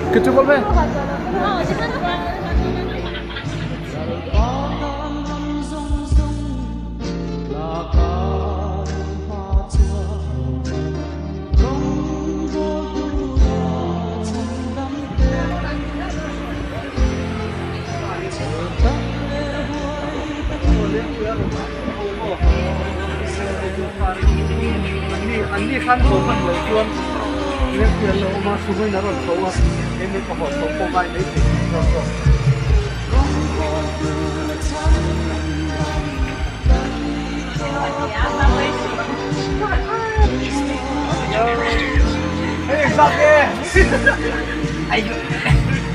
Kecil boleh? Ini kan bukan tujuan lihat dia lo masuk ke dalam bawah ini pohon pokok ini terus. Hey, exactly. Ayo,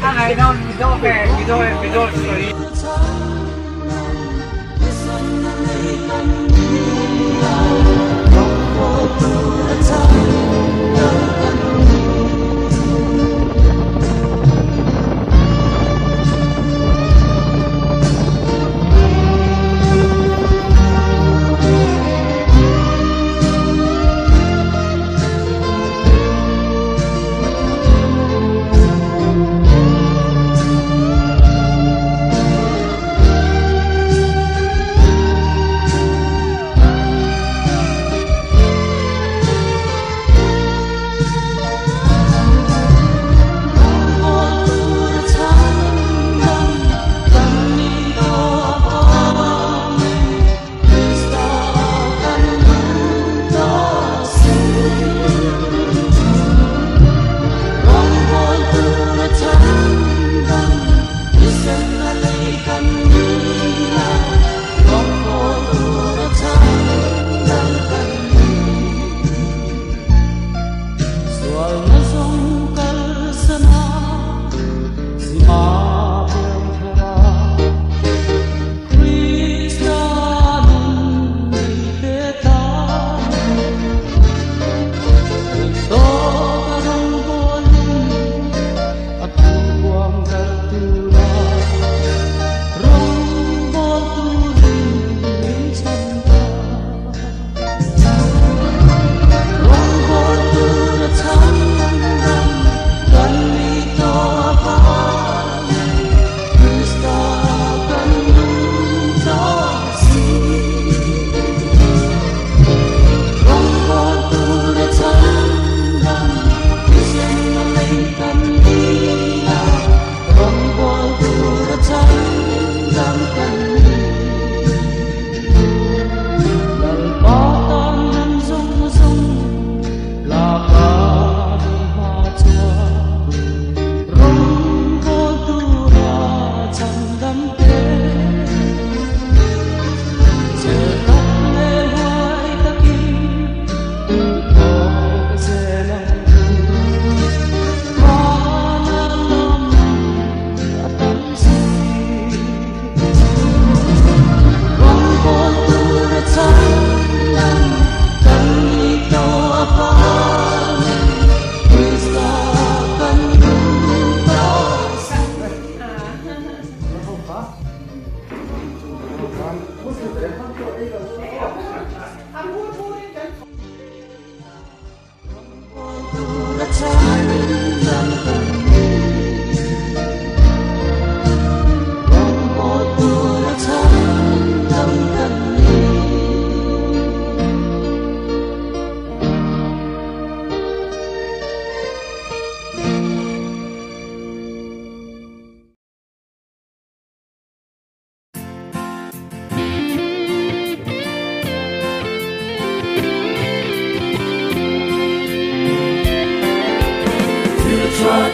ay no, video story.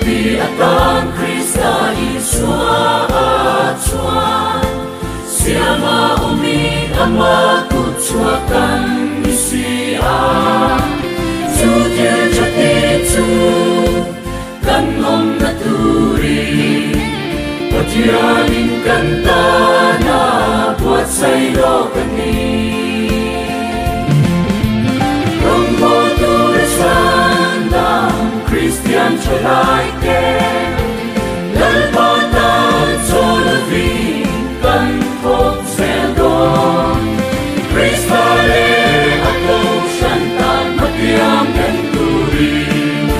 Di akan Krista Yesua acua siapa umi ama kucuakan Mesia Jujur jati tu kan om naturi Sianin kanta na buat sa'yo kani Rombo tulisan ng Christian Chalaike Lalpatan solving kan kong seldon Kristale ako santan magyam dan turin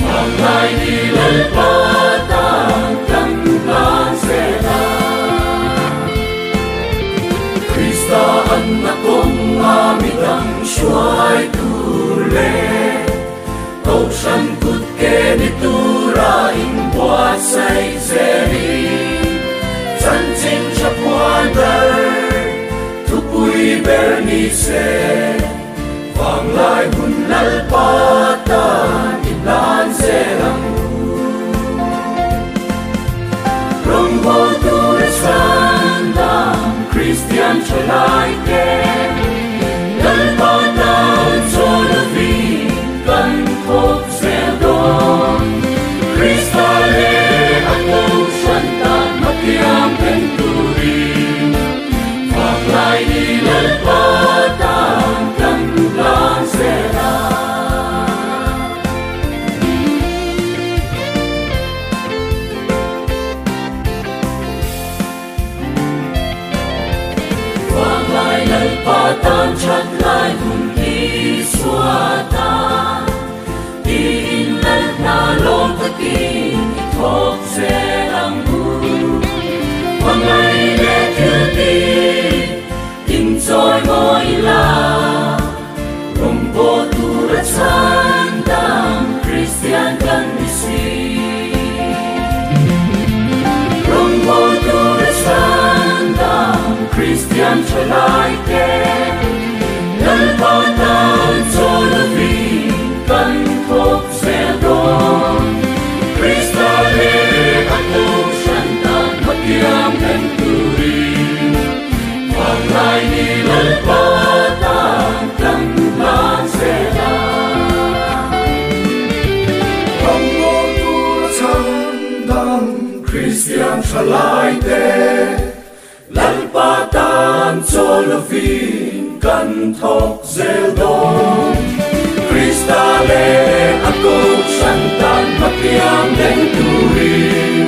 Panglay di lalpatan kan bulan sela Kristaan akong amidang syuay tule Kau sangkut ke dituraing buat say seri Sancing sa puandar Tupuy bernice Panglay hunlalpatan Iblan serang Rombo tulisan ng Christian Chalaike Lalpatan solving kan kong seldon Kristale ako santan magyam penturin Panglay di lalpatan kan bulan sela Panglay lalpatan chatlay hundi suatan Diinlal na lompatin itok selang bu Panglay lekyuti Insoy mo ila Rombo turat sandang Christian kan isi Rombo turat sandang Christian Chalaike Lalpatan solving kan kong seldon Kristale ako santan magyam dan turin Panglay di lalpatan kan bulan sela Rombo tulat sandang Christian Chalaike Lalpatan solving kan tok zeldon Kristale ako santan magyam dan turin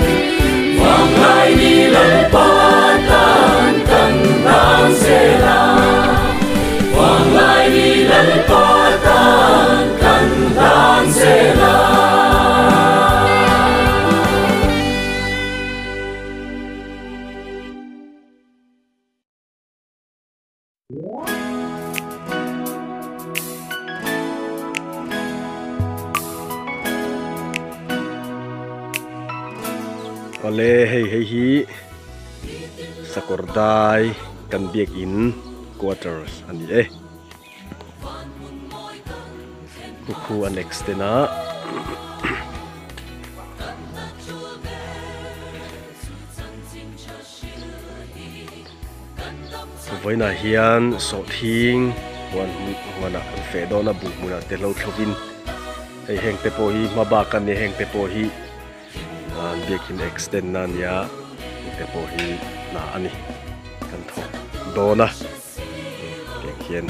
Panglay di lalpatan kan bulan sela Panglay di lalpatan kan bulan sela Ole hei sakordai kan biak in quarters ani kuku annex tena voina hian so thing wana fedona bu muna te lo thovin hei heng te po hi mabakan ni heng te po hi biakin extend na niya te po hi na ani kan tho dona kekien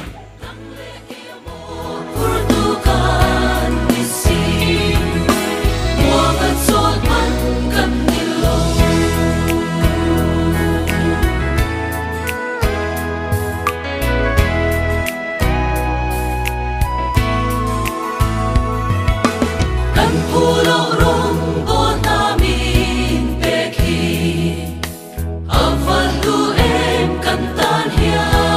Tan hiền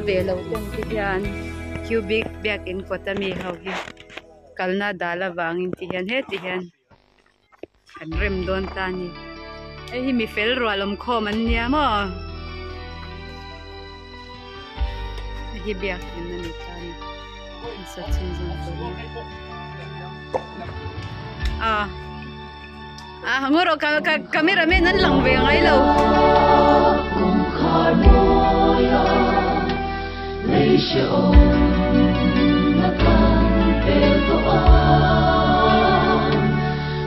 Velo kung tiyan cubic biak in kota mi hawhi kalna dala wangin tiyan he tiyan kan rem don tani ai mi fel roalom kho man nia mo hi biak in ni tani sa chinjin ko ngoro kamera me nan lang ve ngai lo lấy sự ôn là tan bèo tô an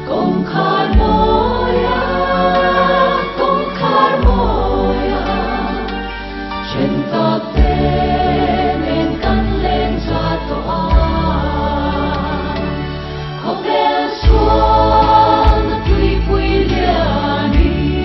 công khai moya trên tóc tên nên căng lên ra tô an có bé xuân nó tươi quý liền đi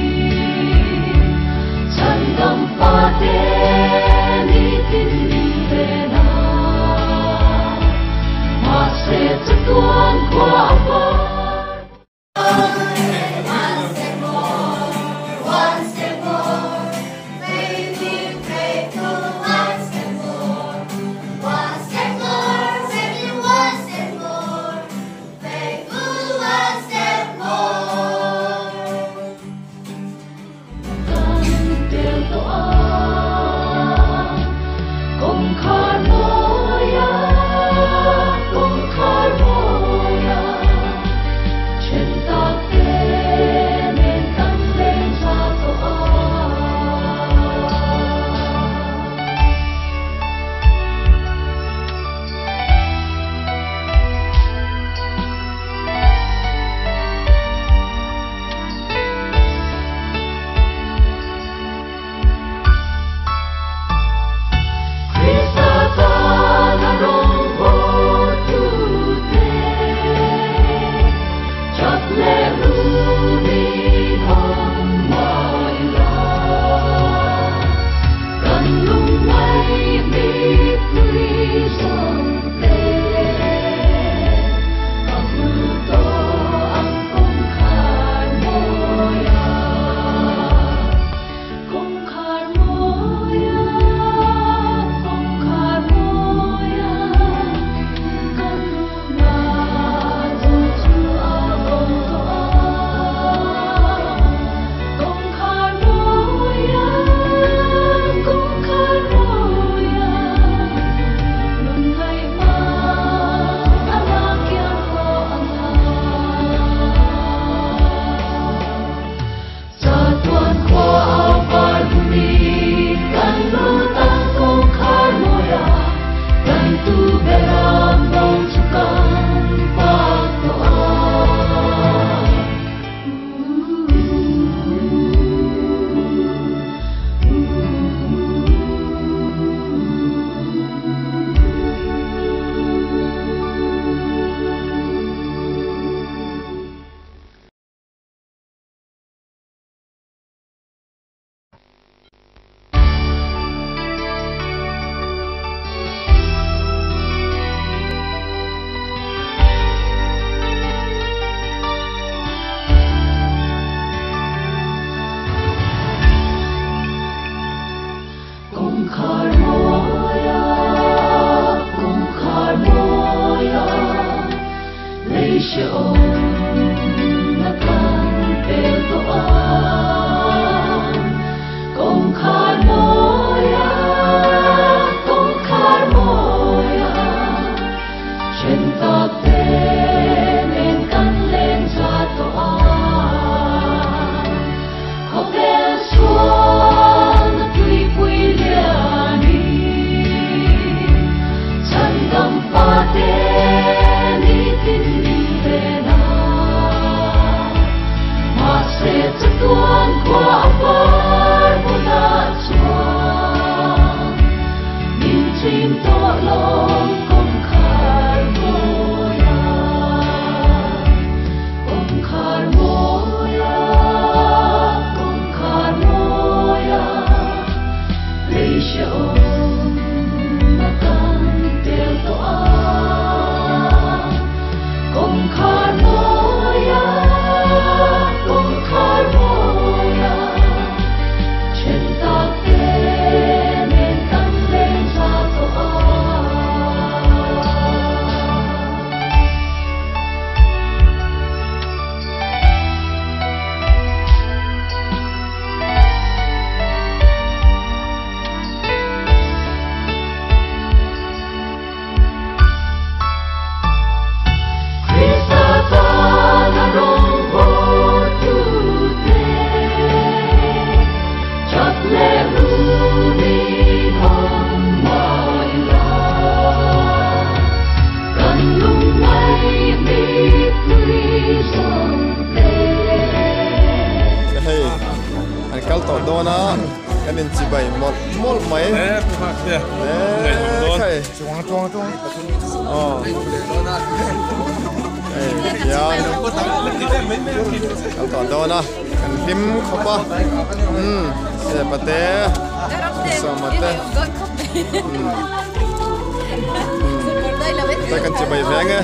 đô na cái nên chỉ bảy một mấy cái cái tỏ đô na cái phim không ba sẽ bắt té sao mà té tay cần chỉ bảy vé nghe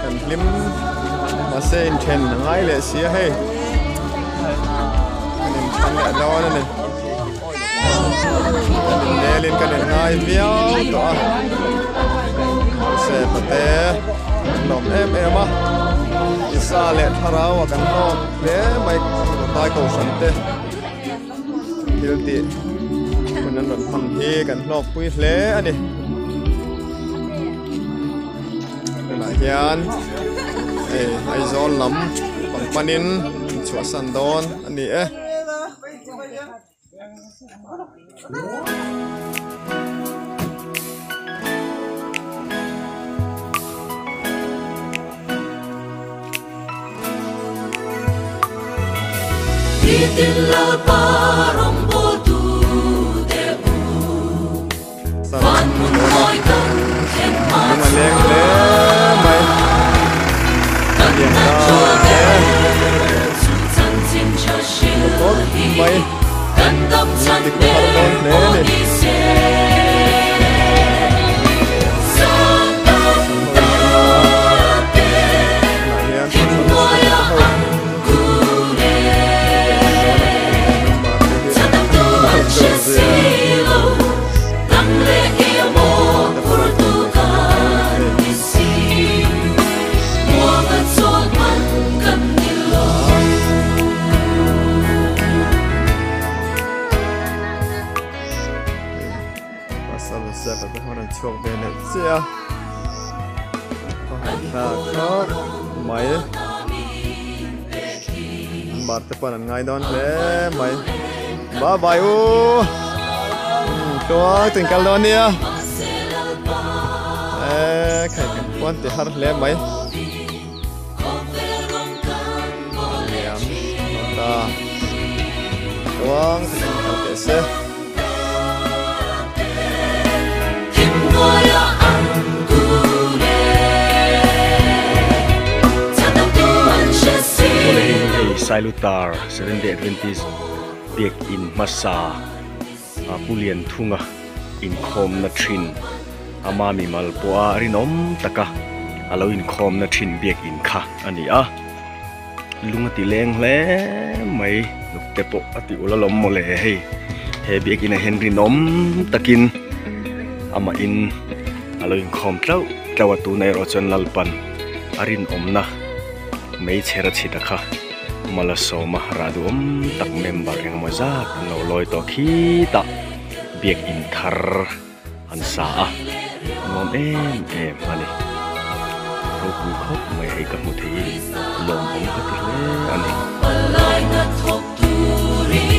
cái phim mà sẽ trên ngay lệ xía hay nên chăn lệ đó này để lên cái này ngay véo đó sẽ bắt té lồng em á isa lệ thà rau cái nó để mày tay cầu sắn té hiểu đi mình nên phân hi cái nó quý lệ anh đi là hiền ai gió lắm bằng panin chua san don anh đi Itilah parong bodu debu Van munoy kan ken mat mày Kan na chua de Sun san sin cha shil hi Kan dam chan de o di se San dam da de Kim moya ang chọc về này xe khác máy bát tập anh ngay đón lẽ máy bye bye u tua tình cảm đón nha khai quan thì hát lẽ máy ta tua tình cảm để xe Salutar Seventh-day Adventist biak in masa pulian thunga in khom na thin ama mi mal poa rinom taka alo in khom na thin biak in kha ani a lunga ti leng hle mai nukte po ati ulalom mole he biak in a henry nom takin ama in alo in khom tlaw tu nei ro chon lalpan arin omna mei chera chita kha malasoma radum tak member yang mazak no loi to kita biak in thar ansa mom em ani ro ku khop mai hai ka mu thei lom om ka ti le ani Palay na thok turi